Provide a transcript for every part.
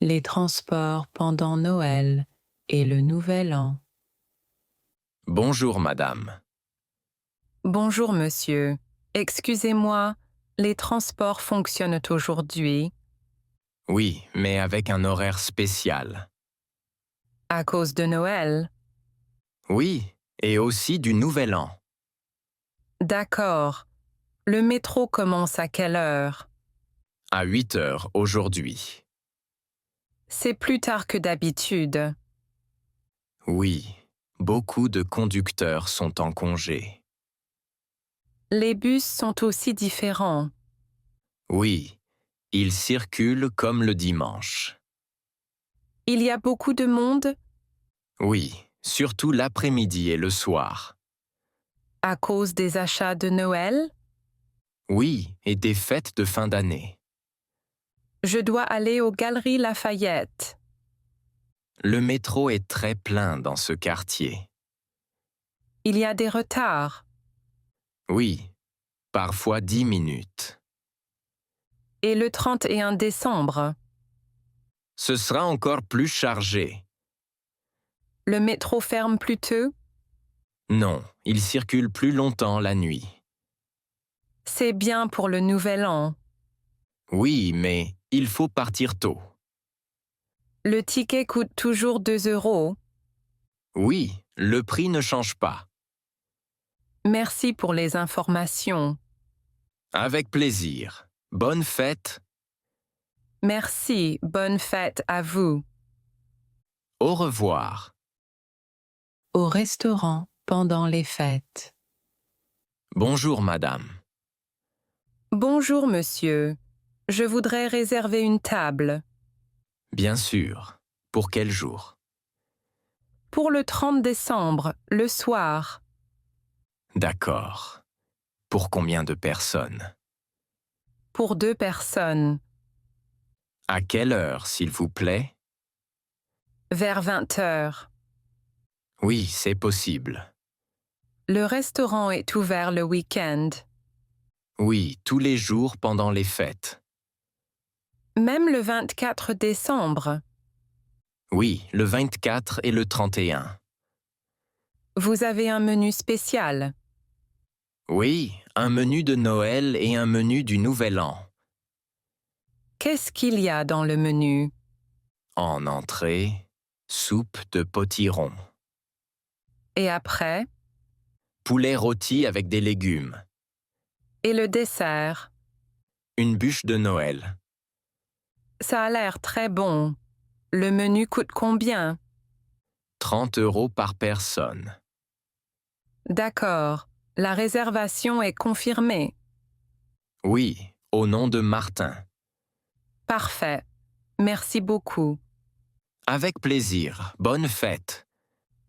les transports pendant Noël et le Nouvel An. Bonjour, madame. Bonjour, monsieur. Excusez-moi, les transports fonctionnent aujourd'hui Oui, mais avec un horaire spécial. à cause de Noël. Oui, et aussi du Nouvel An. D'accord. Le métro commence à quelle heure? À 8 heures aujourd'hui. C'est plus tard que d'habitude. Oui, beaucoup de conducteurs sont en congé. Les bus sont aussi différents. Oui, ils circulent comme le dimanche. Il y a beaucoup de monde Oui, surtout l'après-midi et le soir. à cause des achats de Noël. Oui, et des fêtes de fin d'année. Je dois aller aux Galeries Lafayette. Le métro est très plein dans ce quartier. Il y a des retards. Oui, parfois 10 minutes. Et le 31 décembre, Ce sera encore plus chargé. le métro ferme plus tôt. Non, il circule plus longtemps la nuit. C'est bien pour le Nouvel An. Oui, mais il faut partir tôt. Le ticket coûte toujours 2 €. Oui, le prix ne change pas. Merci pour les informations. Avec plaisir. Bonne fête. Merci, bonne fête à vous. Au revoir. Au restaurant pendant les fêtes. Bonjour, madame. Bonjour, monsieur. Je voudrais réserver une table. Bien sûr. Pour quel jour? Pour le 30 décembre, le soir. D'accord. Pour combien de personnes? Pour 2 personnes. À quelle heure, s'il vous plaît? Vers 20 heures. Oui, c'est possible. Le restaurant est ouvert le week-end. Oui, tous les jours pendant les fêtes. Même le 24 décembre. Oui, le 24 et le 31. Vous avez un menu spécial. Oui, un menu de Noël et un menu du Nouvel An. Qu'est-ce qu'il y a dans le menu? En entrée, soupe de potiron. Et après? Poulet rôti avec des légumes. Et le dessert? Une bûche de Noël. Ça a l'air très bon. Le menu coûte combien? 30 € par personne. D'accord. La réservation est confirmée. Oui, au nom de Martin. Parfait. Merci beaucoup. Avec plaisir. Bonne fête.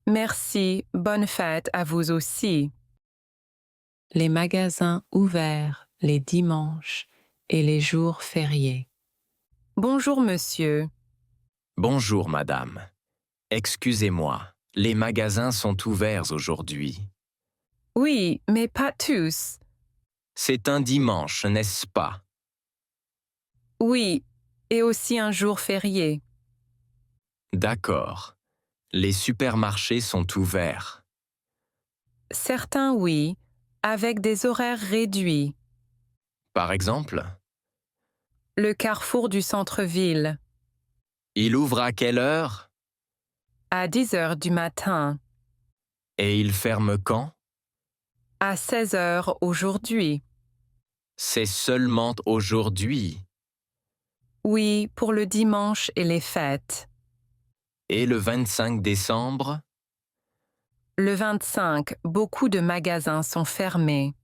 Merci. Bonne fête à vous aussi. Les magasins ouverts les dimanches et les jours fériés. Bonjour, monsieur. Bonjour, madame. Excusez-moi, les magasins sont ouverts aujourd'hui. Oui, mais pas tous. C'est un dimanche, n'est-ce pas? Oui, et aussi un jour férié. D'accord. Les supermarchés sont ouverts. Certains, oui, avec des horaires réduits. Par exemple, Le carrefour du centre-ville, il ouvre à quelle heure à 10 heures du matin, et il ferme quand? à 16 heures aujourd'hui. C'est seulement aujourd'hui. Oui, pour le dimanche et les fêtes. Et le 25 décembre? Le 25, beaucoup de magasins sont fermés.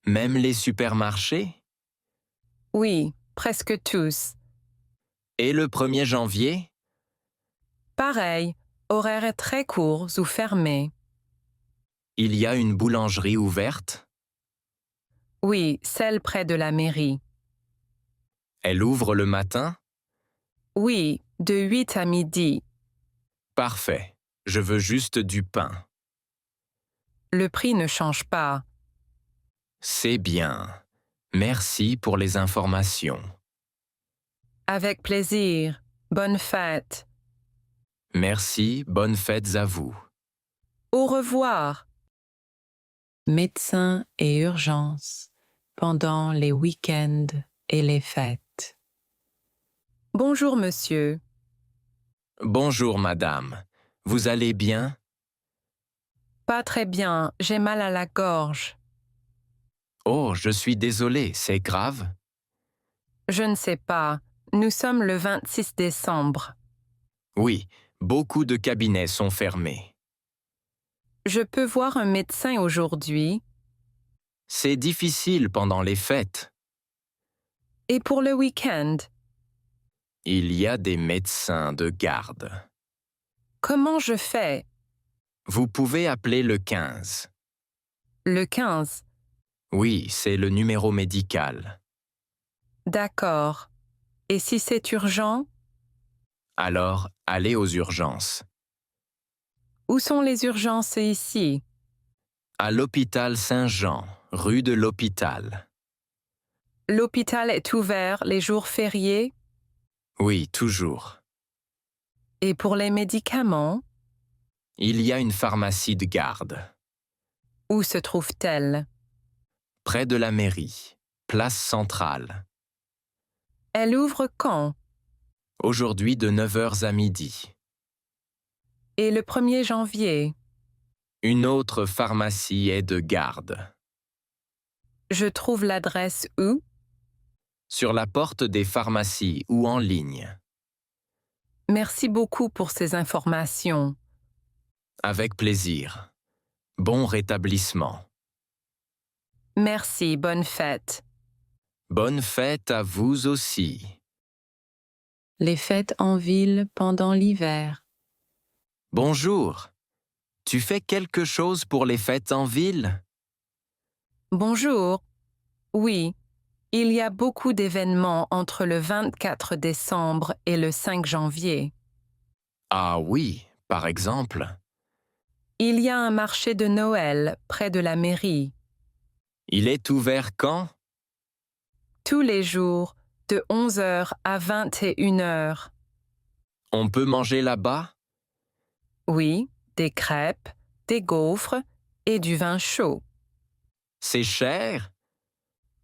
Même les supermarchés? Oui, presque tous. Et le 1er janvier? Pareil, horaires très courts ou fermés. Il y a une boulangerie ouverte? Oui, celle près de la mairie. Elle ouvre le matin? Oui, de 8 à midi. Parfait. Je veux juste du pain. Le prix ne change pas. C'est bien. Merci pour les informations. Avec plaisir. Bonne fête. Merci, bonnes fêtes à vous. Au revoir. Médecin et urgence pendant les week-ends et les fêtes. Bonjour, monsieur. Bonjour, madame. Vous allez bien? Pas très bien, j'ai mal à la gorge. Oh, je suis désolé, c'est grave? Je ne sais pas. Nous sommes le 26 décembre. Oui, beaucoup de cabinets sont fermés. Je peux voir un médecin aujourd'hui. C'est difficile pendant les fêtes. Et pour le week-end, Il y a des médecins de garde. comment je fais? Vous pouvez appeler le 15. Le 15. Oui, c'est le numéro médical. D'accord. Et si c'est urgent? Alors, allez aux urgences. Où sont les urgences ici? À l'hôpital Saint-Jean, rue de l'hôpital. L'hôpital est ouvert les jours fériés? Oui, toujours. Et pour les médicaments, Il y a une pharmacie de garde. où se trouve-t-elle? Près de la mairie, place centrale. Elle ouvre quand? Aujourd'hui de 9 heures à midi. Et le 1er janvier? Une autre pharmacie est de garde. Je trouve l'adresse où? Sur la porte des pharmacies ou en ligne. Merci beaucoup pour ces informations. Avec plaisir. Bon rétablissement. Merci, bonne fête. Bonne fête à vous aussi. Les fêtes en ville pendant l'hiver. Bonjour. Tu fais quelque chose pour les fêtes en ville? Bonjour. Oui, il y a beaucoup d'événements entre le 24 décembre et le 5 janvier. Ah oui, par exemple. Il y a un marché de Noël près de la mairie. Il est ouvert quand? Tous les jours, de 11 heures à 21 heures. On peut manger là-bas? Oui, des crêpes, des gaufres et du vin chaud. C'est cher?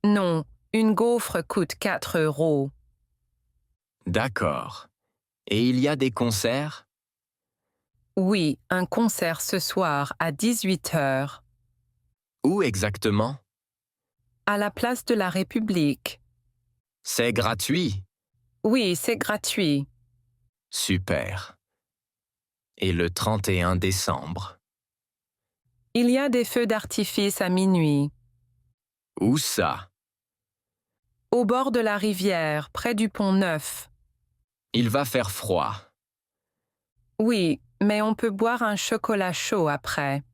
Non, une gaufre coûte 4 euros. D'accord. Et il y a des concerts? Oui, un concert ce soir à 18 heures. Où exactement? À la place de la République. C'est gratuit? Oui, c'est gratuit. Super. Et le 31 décembre? Il y a des feux d'artifice à minuit. Où ça? Au bord de la rivière, près du pont Neuf. Il va faire froid. Oui, mais on peut boire un chocolat chaud après.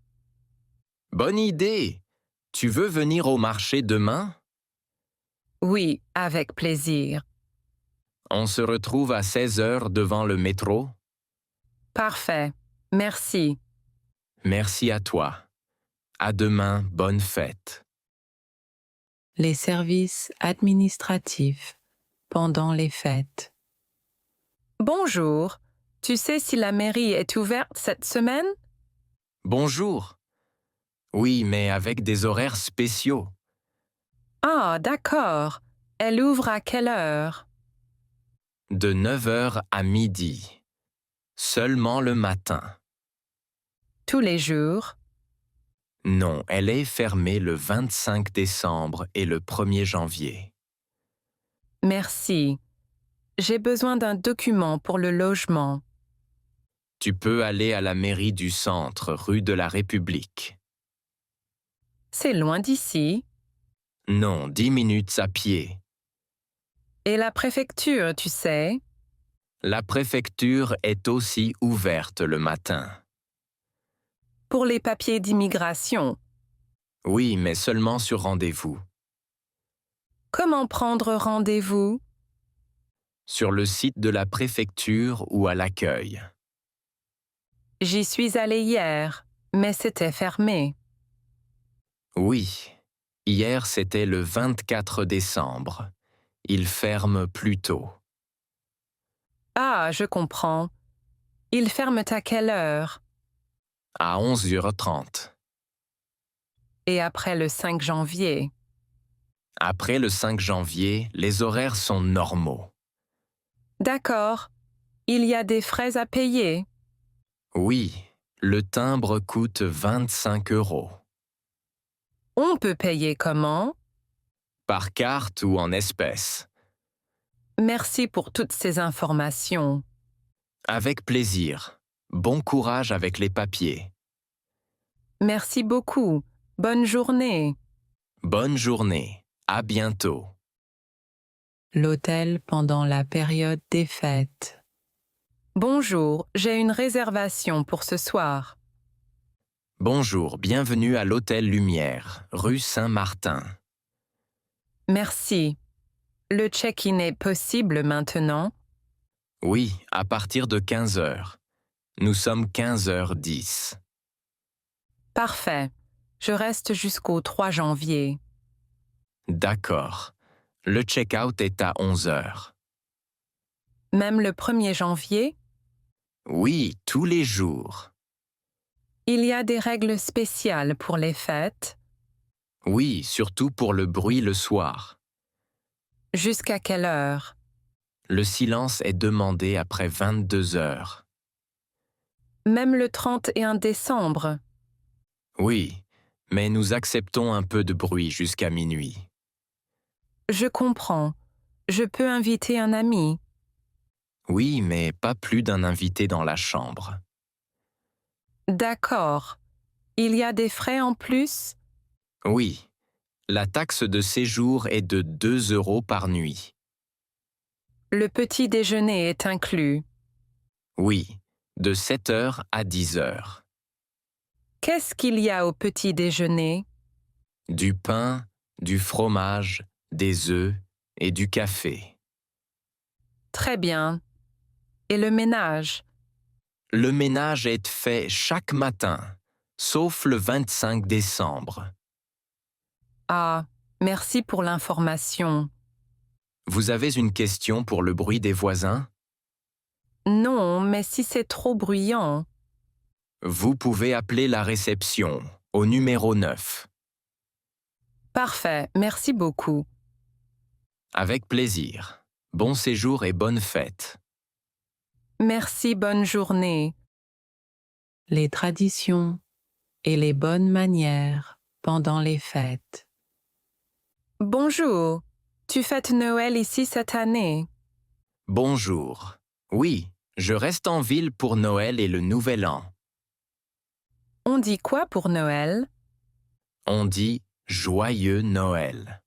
Bonne idée! Tu veux venir au marché demain? Oui, avec plaisir. On se retrouve à 16 heures devant le métro? Parfait. Merci. Merci à toi. À demain, bonne fête. Les services administratifs pendant les fêtes. Bonjour. Tu sais si la mairie est ouverte cette semaine? Bonjour. Oui, mais avec des horaires spéciaux. Ah, d'accord. Elle ouvre à quelle heure? De 9 heures à midi. Seulement le matin. Tous les jours? Non, elle est fermée le 25 décembre et le 1er janvier. Merci. J'ai besoin d'un document pour le logement. Tu peux aller à la mairie du centre, rue de la République. C'est loin d'ici. Non, 10 minutes à pied. Et la préfecture, tu sais? La préfecture est aussi ouverte le matin. Pour les papiers d'immigration. Oui, mais seulement sur rendez-vous. Comment prendre rendez-vous? Sur le site de la préfecture ou à l'accueil. J'y suis allée hier, mais c'était fermé. Oui, hier c'était le 24 décembre. Il ferme plus tôt. Ah, je comprends. Ils ferment à quelle heure? À 11h30. Et après le 5 janvier? Après le 5 janvier, les horaires sont normaux. D'accord. Il y a des frais à payer? Oui, le timbre coûte 25 €. On peut payer comment? Par carte ou en espèces. Merci pour toutes ces informations. Avec plaisir. Bon courage avec les papiers. Merci beaucoup. Bonne journée. Bonne journée. À bientôt. L'hôtel pendant la période des fêtes. Bonjour, j'ai une réservation pour ce soir. Bonjour, bienvenue à l'Hôtel Lumière, rue Saint-Martin. Merci. Le check-in est possible maintenant? Oui, à partir de 15h. Nous sommes 15h10. Parfait. Je reste jusqu'au 3 janvier. D'accord. Le check-out est à 11h. Même le 1er janvier? Oui, tous les jours. Il y a des règles spéciales pour les fêtes? Oui, surtout pour le bruit le soir. Jusqu'à quelle heure? Le silence est demandé après 22h. Même le 31 décembre? Oui, mais nous acceptons un peu de bruit jusqu'à minuit. Je comprends. Je peux inviter un ami. Oui, mais pas plus d'un invité dans la chambre. D'accord. Il y a des frais en plus? Oui, la taxe de séjour est de 2 € par nuit. Le petit déjeuner est inclus. Oui, de 7h à 10h. Qu'est-ce qu'il y a au petit déjeuner? Du pain, du fromage, des œufs et du café. Très bien. Et le ménage? Le ménage est fait chaque matin, sauf le 25 décembre. Ah, merci pour l'information. Vous avez une question pour le bruit des voisins? Non, mais si c'est trop bruyant. Vous pouvez appeler la réception au numéro 9. Parfait, merci beaucoup. Avec plaisir. Bon séjour et bonne fête. Merci, bonne journée. Les traditions et les bonnes manières pendant les fêtes. Bonjour. Tu fêtes Noël ici cette année? Bonjour. Oui, je reste en ville pour Noël et le Nouvel An. On dit quoi pour Noël? On dit Joyeux Noël.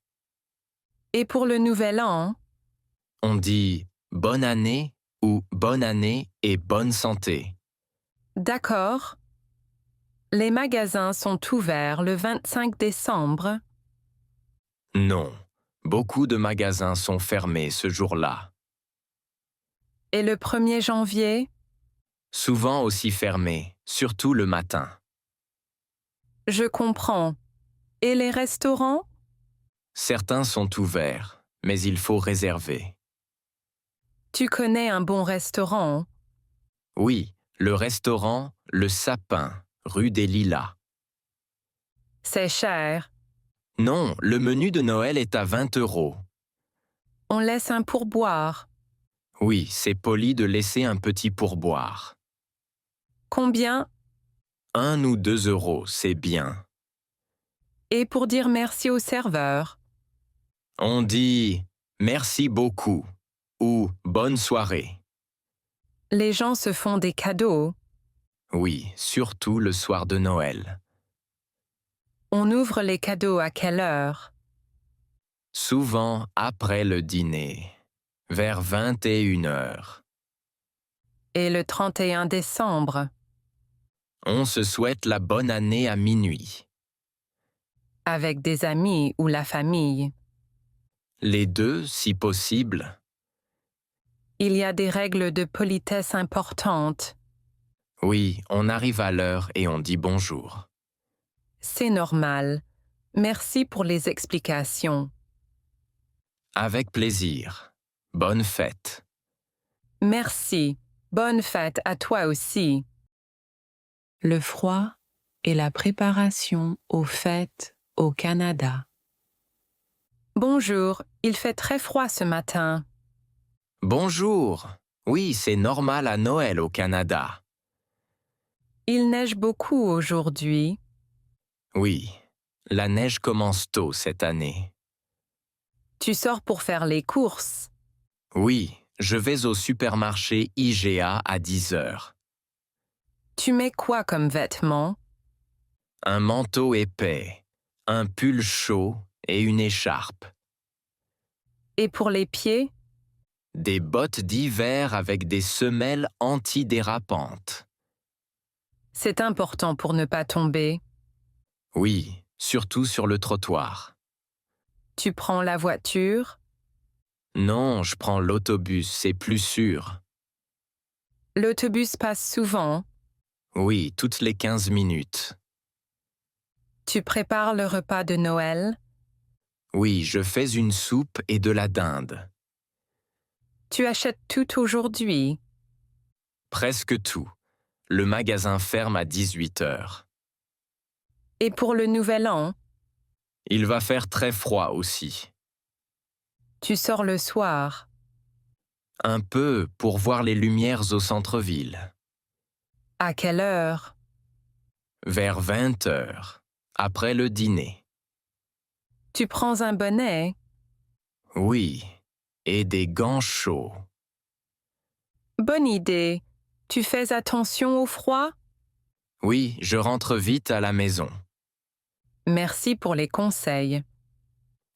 Et pour le Nouvel An? On dit Bonne année ou Bonne année et bonne santé. D'accord. Les magasins sont ouverts le 25 décembre. Non, beaucoup de magasins sont fermés ce jour-là. Et le 1er janvier? Souvent aussi fermés, surtout le matin. Je comprends. Et les restaurants? Certains sont ouverts, mais il faut réserver. Tu connais un bon restaurant? Oui, le restaurant Le Sapin, rue des Lilas. C'est cher. Non, le menu de Noël est à 20 €. On laisse un pourboire. Oui, c'est poli de laisser un petit pourboire. Combien? 1 ou 2 €, c'est bien. Et pour dire merci au serveur? On dit merci beaucoup ou bonne soirée. Les gens se font des cadeaux. Oui, surtout le soir de Noël. On ouvre les cadeaux à quelle heure? Souvent après le dîner, vers 21h. Et le 31 décembre? On se souhaite la bonne année à minuit. Avec des amis ou la famille? Les deux, si possible. Il y a des règles de politesse importantes. Oui, on arrive à l'heure et on dit bonjour. C'est normal. Merci pour les explications. Avec plaisir. Bonne fête. Merci. Bonne fête à toi aussi. Le froid et la préparation aux fêtes au Canada. Bonjour, il fait très froid ce matin. Bonjour. Oui, c'est normal à Noël au Canada. Il neige beaucoup aujourd'hui. Oui, la neige commence tôt cette année. Tu sors pour faire les courses. Oui, je vais au supermarché IGA à 10 heures. Tu mets quoi comme vêtements? Un manteau épais, un pull chaud et une écharpe. Et pour les pieds? Des bottes d'hiver avec des semelles antidérapantes. C'est important pour ne pas tomber. Oui, surtout sur le trottoir. Tu prends la voiture? Non, je prends l'autobus, c'est plus sûr. L'autobus passe souvent. Oui, toutes les 15 minutes. Tu prépares le repas de Noël. Oui, je fais une soupe et de la dinde. Tu achètes tout aujourd'hui. Presque tout. Le magasin ferme à 18 heures. Et pour le nouvel an, Il va faire très froid aussi. tu sors le soir. Un peu pour voir les lumières au centre-ville. À quelle heure? Vers 20 heures, après le dîner. Tu prends un bonnet. Oui, et des gants chauds. Bonne idée. Tu fais attention au froid? Oui, je rentre vite à la maison. Merci pour les conseils.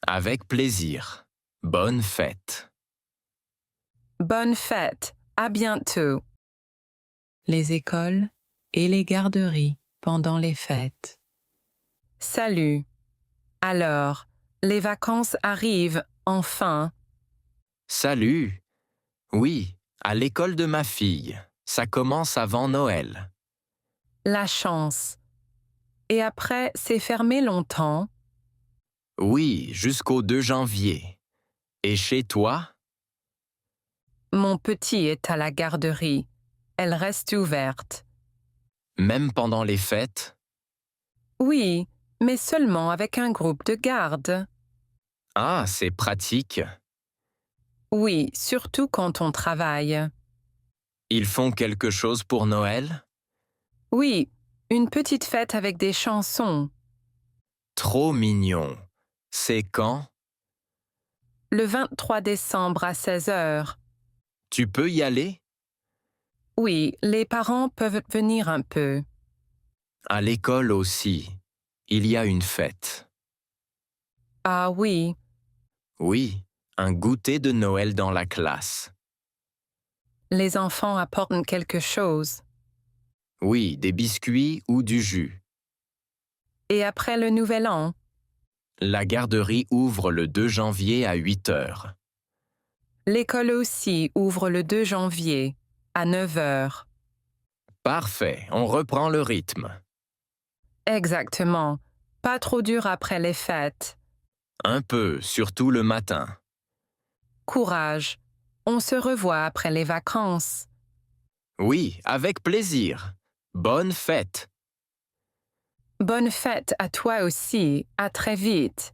Avec plaisir. Bonne fête. Bonne fête. À bientôt. Les écoles et les garderies pendant les fêtes. Salut. Alors, les vacances arrivent enfin. Salut. Oui, à l'école de ma fille. Ça commence avant Noël. La chance. Et après, c'est fermé longtemps. Oui, jusqu'au 2 janvier. Et chez toi? Mon petit est à la garderie. Elle reste ouverte. Même pendant les fêtes? Oui, mais seulement avec un groupe de garde. Ah, c'est pratique. Oui, surtout quand on travaille. Ils font quelque chose pour Noël? Oui, une petite fête avec des chansons. Trop mignon. C'est quand? Le 23 décembre à 16 heures. Tu peux y aller? Oui, les parents peuvent venir un peu. À l'école aussi. Il y a une fête. Ah oui, Oui, un goûter de Noël dans la classe. les enfants apportent quelque chose. Oui, des biscuits ou du jus. Et après le nouvel an, La garderie ouvre le 2 janvier à 8 heures. l'école aussi ouvre le 2 janvier à 9 heures. Parfait, on reprend le rythme. Exactement. Pas trop dur après les fêtes. Un peu, surtout le matin. Courage. On se revoit après les vacances. Oui, avec plaisir. Bonne fête. Bonne fête à toi aussi. À très vite.